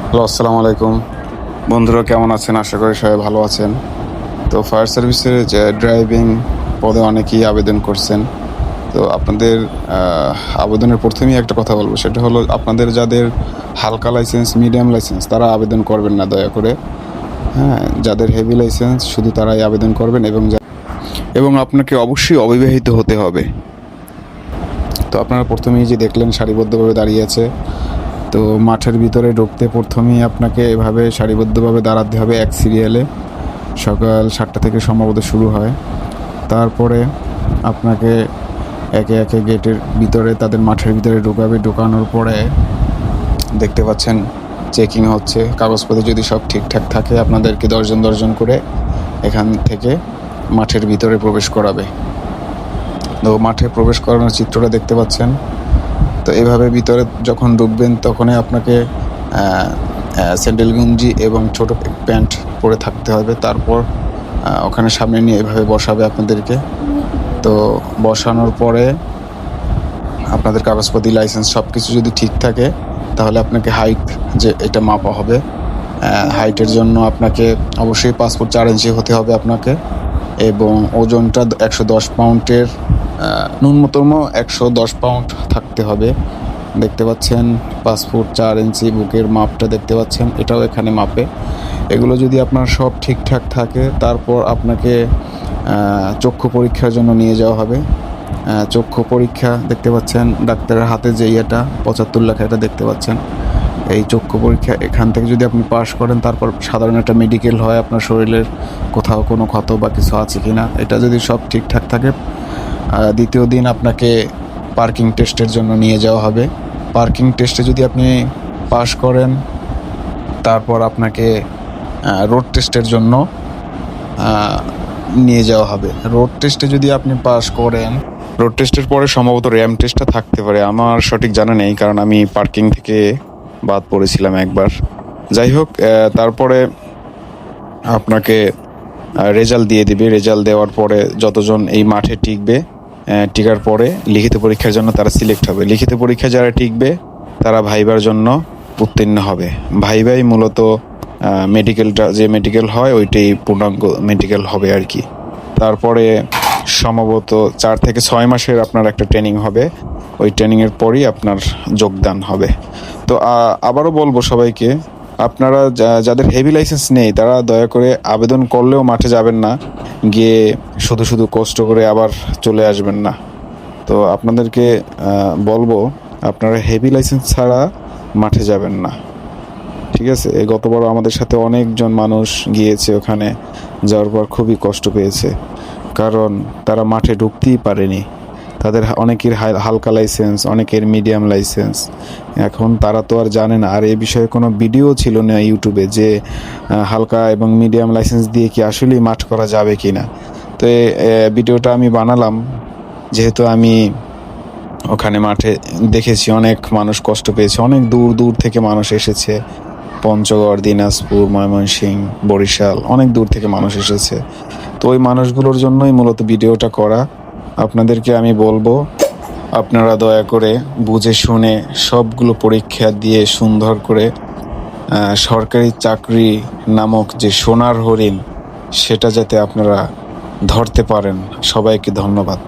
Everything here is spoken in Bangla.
হ্যালো, আসসালামু আলাইকুম। বন্ধুরা কেমন আছেন? আশা করি সবাই ভালো আছেন। তো ফায়ার সার্ভিসের যে ড্রাইভিং পদে অনেকেই আবেদন করছেন। তো আপনাদের আবেদনের ১ম এই একটা কথা বলব। সেটা হলো আপনাদের যাদের হালকা লাইসেন্স, মিডিয়াম লাইসেন্স তারা আবেদন করবেন না দয়া করে। হ্যাঁ? যাদের হেভি লাইসেন্স শুধু তারাই আবেদন করবেন এবং আপনাকে অবশ্যই অবিবাহিত হতে হবে। তো আপনারা ১ম এই যে দেখলেন সারিবদ্ধভাবে দাঁড়িয়ে আছে। তো মাঠের ভিতরে ঢুকতে ১ম এই আপনাকে এভাবে সারিবদ্ধভাবে দাঁড়াতে হবে এক সিরিয়ালে। সকাল ৭টা থেকে সম্ভবত শুরু হয়। তারপরে আপনাকে একে, একে গেটের ভিতরে তাদের মাঠের ভিতরে ঢোকাবে। ঢোকানোর পরে দেখতে পাচ্ছেন চেকিং হচ্ছে। কাগজপত্র যদি সব ঠিকঠাক থাকে আপনাদেরকে দর্জন করে এখান থেকে মাঠের ভিতরে প্রবেশ করাবে। তো মাঠে প্রবেশ করানোর চিত্রটা দেখতে পাচ্ছেন। তো এভাবে ভিতরে যখন ঢুকবেন তখনই আপনাকে স্যান্ডেল গেঞ্জি এবং ছোটো প্যান্ট পরে থাকতে হবে। তারপর ওখানে সামনে নিয়ে এভাবে বসাবে আপনাদেরকে। তো বসানোর পরে আপনাদের কাগজপত্র, লাইসেন্স সব কিছু যদি ঠিক থাকে তাহলে আপনাকে হাইট যে এটা মাপা হবে। হাইটের জন্য আপনাকে অবশ্যই পাসপোর্ট ৪ ইঞ্চি হতে হবে আপনাকে, এবং ওজনটা ১১০ পাউন্ডের ন্যূনতম ১১০ পাউন্ড থাকতে হবে। দেখতে পাচ্ছেন পাসপোর্ট ৪ ইঞ্চি, বুকের মাপটা দেখতে পাচ্ছেন, এটাও এখানে মাপে। এগুলো যদি আপনার সব ঠিকঠাক থাকে তারপর আপনাকে চক্ষু পরীক্ষার জন্য নিয়ে যাওয়া হবে। চক্ষু পরীক্ষা দেখতে পাচ্ছেন ডাক্তারের হাতে যে ইয়েটা ৭৫ লেখা, এটা দেখতে পাচ্ছেন। এই চক্ষু পরীক্ষা এখান থেকে যদি আপনি পাস করেন তারপর সাধারণ একটা মেডিকেল হয় আপনার শরীরের কোথাও কোনো ক্ষত বা কিছু আছে কি না। এটা যদি সব ঠিকঠাক থাকে দ্বিতীয় দিন আপনাকে পার্কিং টেস্টের জন্য নিয়ে যাওয়া হবে। পার্কিং টেস্টে যদি আপনি পাস করেন তারপর আপনাকে রোড টেস্টের জন্য নিয়ে যাওয়া হবে। রোড টেস্টে যদি আপনি পাস করেন, রোড টেস্টের পরে সম্ভবত র্যাম টেস্টটা থাকতে পারে, আমার সঠিক জানা নেই কারণ আমি পার্কিং থেকে বাদ পড়েছিলাম একবার। যাই হোক, তারপরে আপনাকে রেজাল্ট দিয়ে দিবে। রেজাল্ট দেওয়ার পরে যতজন এই মাঠে টিকবে, টিকার পরে লিখিত পরীক্ষার জন্য তারা সিলেক্ট হবে। লিখিত পরীক্ষা যারা টিকবে তারা ভাইবার জন্য উত্তীর্ণ হবে। ভাইভাই মূলত মেডিকেলটা যে মেডিকেল হয় ওইটাই পূর্ণাঙ্গ মেডিকেল হবে আর কি। তারপরে সম্ভবত ৪ থেকে ৬ মাসের আপনার একটা ট্রেনিং হবে। ওই ট্রেনিংয়ের পরই আপনার যোগদান হবে। তো আবারও বলবো সবাইকে, আপনারা যাদের হেভি লাইসেন্স নেই তারা দয়া করে আবেদন করলেও মাঠে যাবেন না, গিয়ে শুধু কষ্ট করে আবার চলে আসবেন না। তো আপনাদেরকে বলবো আপনারা হেভি লাইসেন্স ছাড়া মাঠে যাবেন না, ঠিক আছে? গতবার আমাদের সাথে অনেকজন মানুষ গিয়েছে, ওখানে যাওয়ার পর খুবই কষ্ট পেয়েছে, কারণ তারা মাঠে ঢুকতেই পারেনি। তাদের অনেকের হালকা লাইসেন্স, অনেকের মিডিয়াম লাইসেন্স। এখন তারা তো আর জানে না, আর এই বিষয়ে কোনো ভিডিও ছিল না ইউটিউবে যে হালকা এবং মিডিয়াম লাইসেন্স দিয়ে কি আসলেই মাঠ করা যাবে কি না। তো ভিডিওটা আমি বানালাম যেহেতু আমি ওখানে মাঠে দেখেছি অনেক মানুষ কষ্ট পেয়েছে, অনেক দূর থেকে মানুষ এসেছে। পঞ্চগড়, দিনাজপুর, ময়মনসিংহ, বরিশাল, অনেক দূর থেকে মানুষ এসেছে। তো ওই মানুষগুলোর জন্যই মূলত ভিডিওটা করা। আপনাদেরকে আমি বলবো আপনারা দয়া করে বুঝে শুনে সবগুলো পরীক্ষা দিয়ে সুন্দর করে সরকারি চাকরি নামক যে সোনার হরিণ সেটা যাতে আপনারা ধরতে পারেন। সবাইকে ধন্যবাদ।